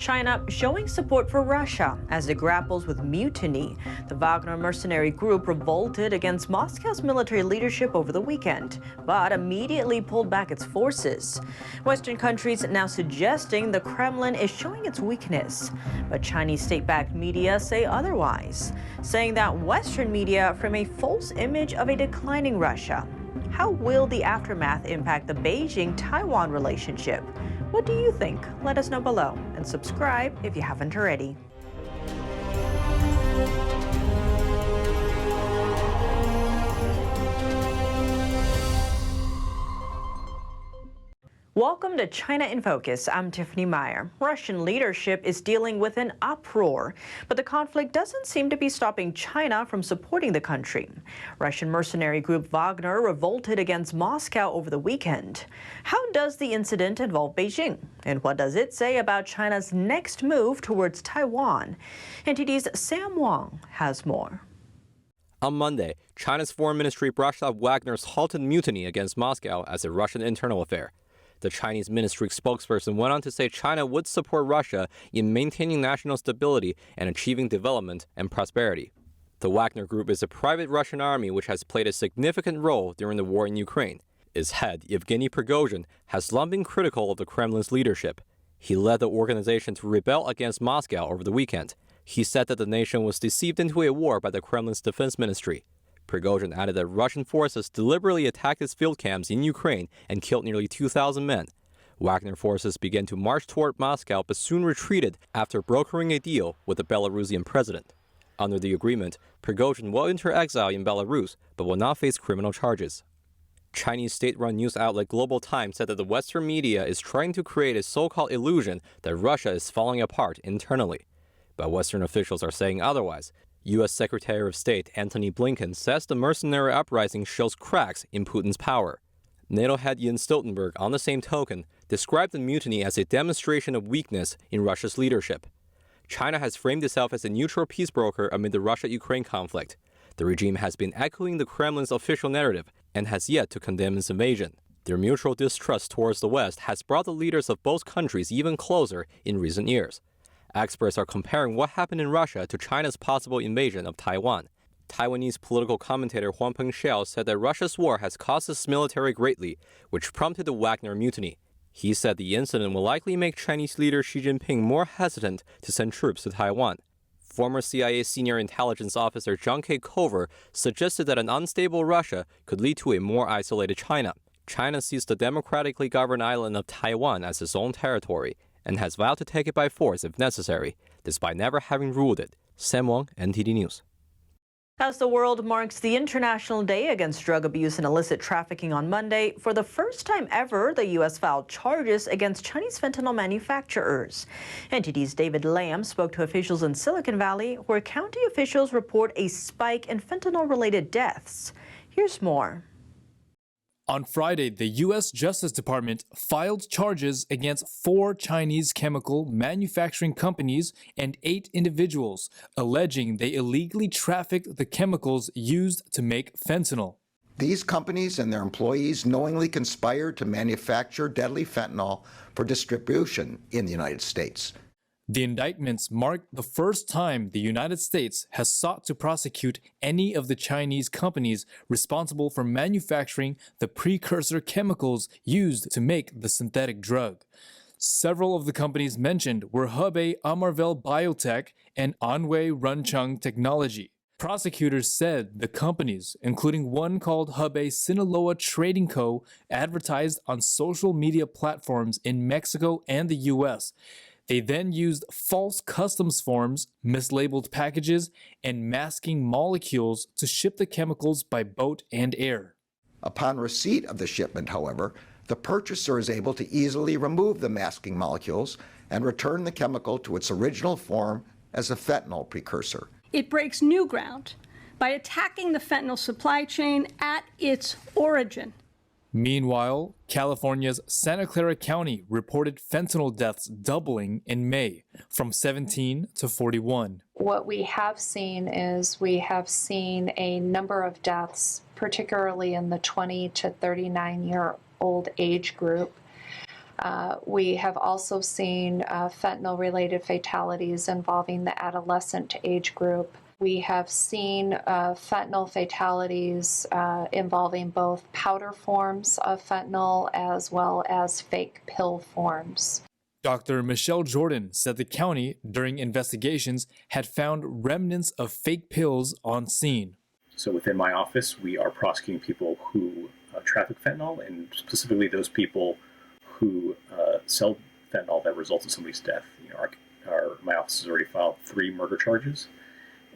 China showing support for Russia as it grapples with mutiny. The Wagner mercenary group revolted against Moscow's military leadership over the weekend, but immediately pulled back its forces. Western countries now suggesting the Kremlin is showing its weakness, but Chinese state-backed media say otherwise, saying that Western media frame a false image of a declining Russia. How will the aftermath impact the Beijing-Taiwan relationship? What do you think? Let us know below and subscribe if you haven't already. Welcome to China in Focus. I'm Tiffany Meyer. Russian leadership is dealing with an uproar, but the conflict doesn't seem to be stopping China from supporting the country. Russian mercenary group Wagner revolted against Moscow over the weekend. How does the incident involve Beijing? And what does it say about China's next move towards Taiwan? NTD's Sam Wang has more. On Monday, China's foreign ministry brushed off Wagner's halted mutiny against Moscow as a Russian internal affair. The Chinese ministry spokesperson went on to say China would support Russia in maintaining national stability and achieving development and prosperity. The Wagner Group is a private Russian army which has played a significant role during the war in Ukraine. Its head, Yevgeny Prigozhin, has long been critical of the Kremlin's leadership. He led the organization to rebel against Moscow over the weekend. He said that the nation was deceived into a war by the Kremlin's defense ministry. Prigozhin added that Russian forces deliberately attacked its field camps in Ukraine and killed nearly 2,000 men. Wagner forces began to march toward Moscow but soon retreated after brokering a deal with the Belarusian president. Under the agreement, Prigozhin will enter exile in Belarus but will not face criminal charges. Chinese state-run news outlet Global Times said that the Western media is trying to create a so-called illusion that Russia is falling apart internally. But Western officials are saying otherwise. U.S. Secretary of State Antony Blinken says the mercenary uprising shows cracks in Putin's power. NATO head Jens Stoltenberg, on the same token, described the mutiny as a demonstration of weakness in Russia's leadership. China has framed itself as a neutral peace broker amid the Russia-Ukraine conflict. The regime has been echoing the Kremlin's official narrative and has yet to condemn its invasion. Their mutual distrust towards the West has brought the leaders of both countries even closer in recent years. Experts are comparing what happened in Russia to China's possible invasion of Taiwan. Taiwanese political commentator Huang Pengxiao said that Russia's war has cost its military greatly, which prompted the Wagner mutiny. He said the incident will likely make Chinese leader Xi Jinping more hesitant to send troops to Taiwan. Former CIA senior intelligence officer John K. Cover suggested that an unstable Russia could lead to a more isolated China. China sees the democratically governed island of Taiwan as its own territory and has vowed to take it by force if necessary, despite never having ruled it. Sam Wang, NTD News. As the world marks the International Day Against Drug Abuse and Illicit Trafficking on Monday, for the first time ever, the U.S. filed charges against Chinese fentanyl manufacturers. NTD's David Lamb spoke to officials in Silicon Valley, where county officials report a spike in fentanyl-related deaths. Here's more. On Friday, the U.S. Justice Department filed charges against 4 Chinese chemical manufacturing companies and 8 individuals, alleging they illegally trafficked the chemicals used to make fentanyl. These companies and their employees knowingly conspired to manufacture deadly fentanyl for distribution in the United States. The indictments mark the first time the United States has sought to prosecute any of the Chinese companies responsible for manufacturing the precursor chemicals used to make the synthetic drug. Several of the companies mentioned were Hebei Amarvel Biotech and Anhui Runcheng Technology. Prosecutors said the companies, including one called Hebei Sinaloa Trading Co., advertised on social media platforms in Mexico and the U.S. They then used false customs forms, mislabeled packages, and masking molecules to ship the chemicals by boat and air. Upon receipt of the shipment, however, the purchaser is able to easily remove the masking molecules and return the chemical to its original form as a fentanyl precursor. It breaks new ground by attacking the fentanyl supply chain at its origin. Meanwhile, California's Santa Clara County reported fentanyl deaths doubling in May, from 17 to 41. What we have seen is a number of deaths, particularly in the 20 to 39-year-old age group. We have also seen fentanyl-related fatalities involving the adolescent age group. We have seen fentanyl fatalities involving both powder forms of fentanyl as well as fake pill forms. Dr. Michelle Jordan said the county, during investigations, had found remnants of fake pills on scene. So within my office, we are prosecuting people who traffic fentanyl, and specifically those people who sell fentanyl that results in somebody's death. My office has already filed 3 murder charges,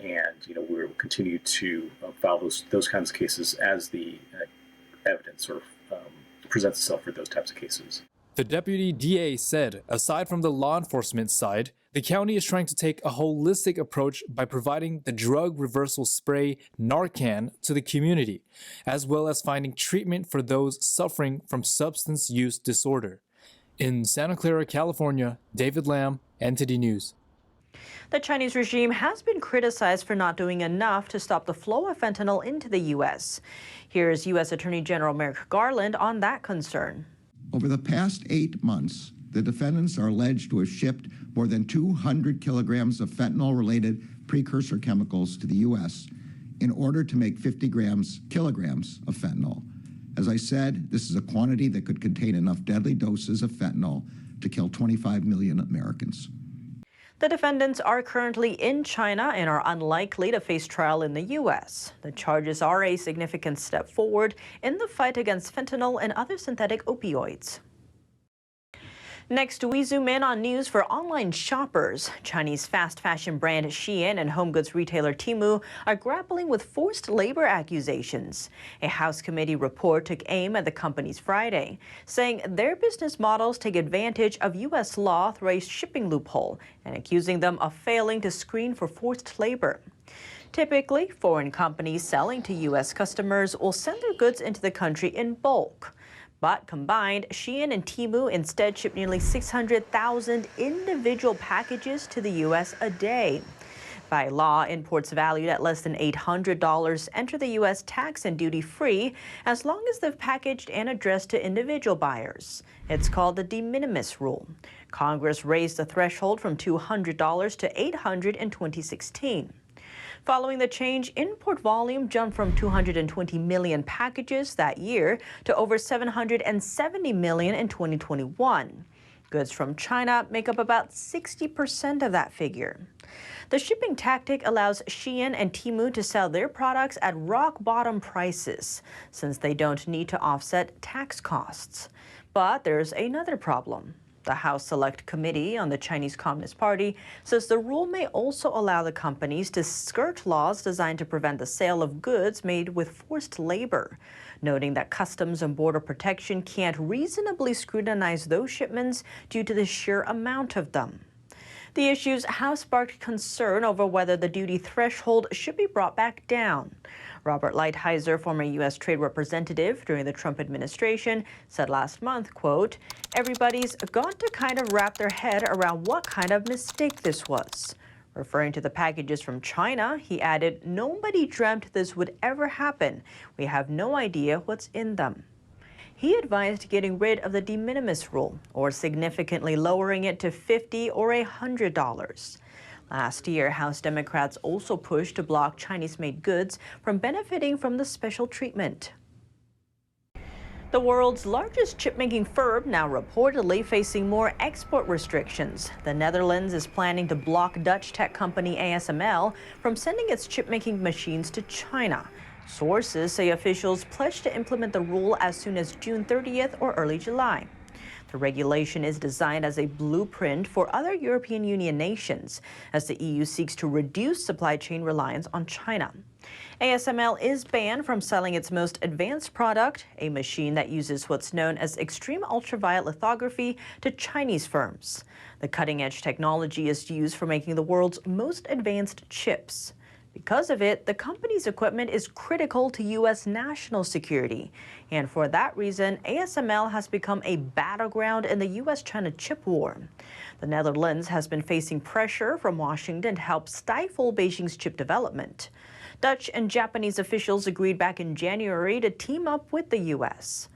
and we will continue to file those kinds of cases as the evidence sort of presents itself for those types of cases. The deputy DA said, aside from the law enforcement side, the county is trying to take a holistic approach by providing the drug reversal spray Narcan to the community, as well as finding treatment for those suffering from substance use disorder. In Santa Clara, California, David Lamb, NTD News. The Chinese regime has been criticized for not doing enough to stop the flow of fentanyl into the U.S. Here's U.S. Attorney General Merrick Garland on that concern. Over the past 8 months, the defendants are alleged to have shipped more than 200 kilograms of fentanyl-related precursor chemicals to the U.S. in order to make 50 kilograms of fentanyl. As I said, this is a quantity that could contain enough deadly doses of fentanyl to kill 25 million Americans. The defendants are currently in China and are unlikely to face trial in the U.S. The charges are a significant step forward in the fight against fentanyl and other synthetic opioids. Next, we zoom in on news for online shoppers. Chinese fast fashion brand Shein and home goods retailer Temu are grappling with forced labor accusations. A House committee report took aim at the companies Friday, saying their business models take advantage of U.S. law through a shipping loophole and accusing them of failing to screen for forced labor. Typically, foreign companies selling to U.S. customers will send their goods into the country in bulk. But combined, Shein and Temu instead ship nearly 600,000 individual packages to the U.S. a day. By law, imports valued at less than $800 enter the U.S. tax and duty-free as long as they're packaged and addressed to individual buyers. It's called the de minimis rule. Congress raised the threshold from $200 to $800 in 2016. Following the change, import volume jumped from 220 million packages that year to over 770 million in 2021. Goods from China make up about 60% of that figure. The shipping tactic allows Shein and Temu to sell their products at rock-bottom prices, since they don't need to offset tax costs. But there's another problem. The House Select Committee on the Chinese Communist Party says the rule may also allow the companies to skirt laws designed to prevent the sale of goods made with forced labor, noting that Customs and Border Protection can't reasonably scrutinize those shipments due to the sheer amount of them. The issues have sparked concern over whether the duty threshold should be brought back down. Robert Lighthizer, former U.S. trade representative during the Trump administration, said last month, quote, "Everybody's got to kind of wrap their head around what kind of mistake this was." Referring to the packages from China, he added, "Nobody dreamt this would ever happen. We have no idea what's in them." He advised getting rid of the de minimis rule or significantly lowering it to $50 or $100. Last year, House Democrats also pushed to block Chinese-made goods from benefiting from the special treatment. The world's largest chip-making firm now reportedly facing more export restrictions. The Netherlands is planning to block Dutch tech company ASML from sending its chip-making machines to China. Sources say officials pledged to implement the rule as soon as June 30th or early July. The regulation is designed as a blueprint for other European Union nations as the EU seeks to reduce supply chain reliance on China. ASML is banned from selling its most advanced product, a machine that uses what's known as extreme ultraviolet lithography, to Chinese firms. The cutting-edge technology is used for making the world's most advanced chips. Because of it, the company's equipment is critical to U.S. national security. And for that reason, ASML has become a battleground in the U.S.-China chip war. The Netherlands has been facing pressure from Washington to help stifle Beijing's chip development. Dutch and Japanese officials agreed back in January to team up with the U.S.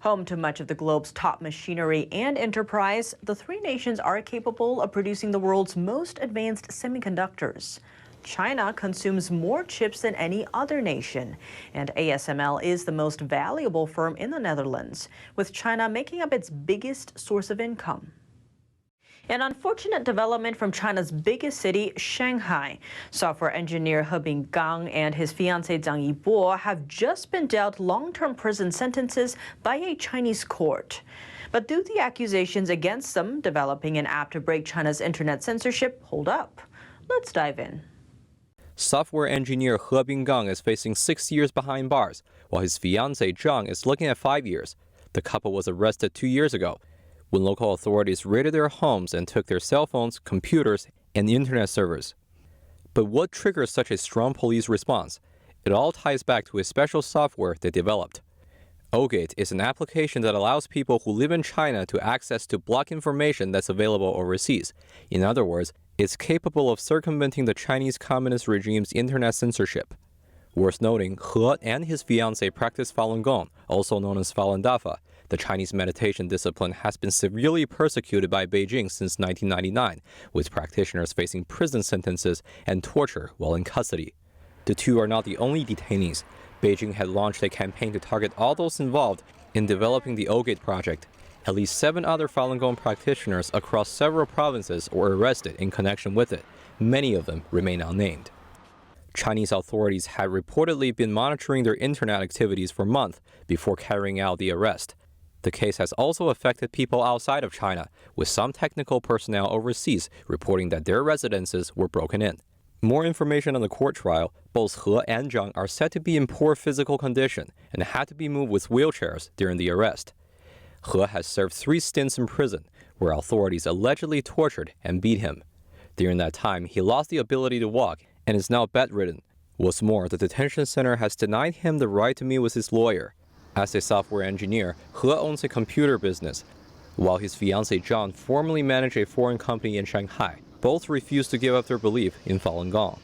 Home to much of the globe's top machinery and enterprise, the three nations are capable of producing the world's most advanced semiconductors. China consumes more chips than any other nation, and ASML is the most valuable firm in the Netherlands, with China making up its biggest source of income. An unfortunate development from China's biggest city, Shanghai. Software engineer He Binggang and his fiancée Zhang Yibo have just been dealt long-term prison sentences by a Chinese court. But do the accusations against them developing an app to break China's internet censorship hold up? Let's dive in. Software engineer He Binggang is facing 6 years behind bars, while his fiancée Zhang is looking at 5 years. The couple was arrested 2 years ago, when local authorities raided their homes and took their cell phones, computers, and internet servers. But what triggers such a strong police response? It all ties back to a special software they developed. OGate is an application that allows people who live in China to access to block information that's available overseas. In other words, it's capable of circumventing the Chinese Communist regime's internet censorship. Worth noting, He and his fiancée practice Falun Gong, also known as Falun Dafa. The Chinese meditation discipline has been severely persecuted by Beijing since 1999, with practitioners facing prison sentences and torture while in custody. The two are not the only detainees. Beijing had launched a campaign to target all those involved in developing the OGate project. At least 7 other Falun Gong practitioners across several provinces were arrested in connection with it. Many of them remain unnamed. Chinese authorities had reportedly been monitoring their internet activities for months before carrying out the arrest. The case has also affected people outside of China, with some technical personnel overseas reporting that their residences were broken in. More information on the court trial: both He and Zhang are said to be in poor physical condition and had to be moved with wheelchairs during the arrest. He has served 3 stints in prison, where authorities allegedly tortured and beat him. During that time, he lost the ability to walk and is now bedridden. What's more, the detention center has denied him the right to meet with his lawyer. As a software engineer, He owns a computer business, while his fiancée Zhang formerly managed a foreign company in Shanghai. Both refused to give up their belief in Falun Gong.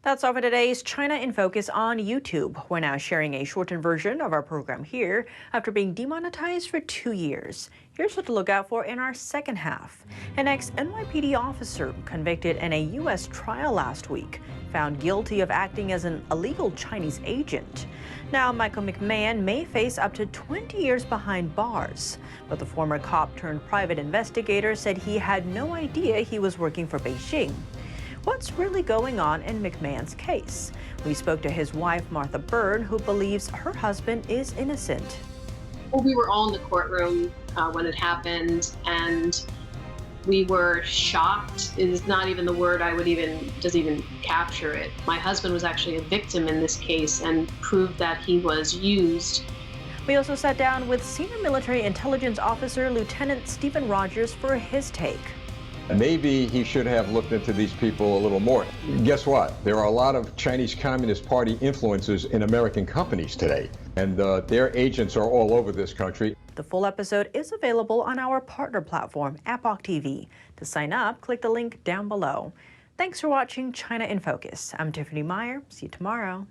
That's all for today's China in Focus on YouTube. We're now sharing a shortened version of our program here after being demonetized for 2 years. Here's what to look out for in our second half. An ex-NYPD officer convicted in a U.S. trial last week, found guilty of acting as an illegal Chinese agent. Now, Michael McMahon may face up to 20 years behind bars, but the former cop turned private investigator said he had no idea he was working for Beijing. What's really going on in McMahon's case? We spoke to his wife, Martha Byrne, who believes her husband is innocent. Well, we were all in the courtroom when it happened, and we were shocked is not even the word doesn't even capture it. My husband was actually a victim in this case and proved that he was used. We also sat down with senior military intelligence officer Lieutenant Stephen Rogers for his take. Maybe he should have looked into these people a little more. Guess what? There are a lot of Chinese Communist Party influences in American companies today, and their agents are all over this country. The full episode is available on our partner platform, Epoch TV. To sign up, click the link down below. Thanks for watching China in Focus. I'm Tiffany Meyer. See you tomorrow.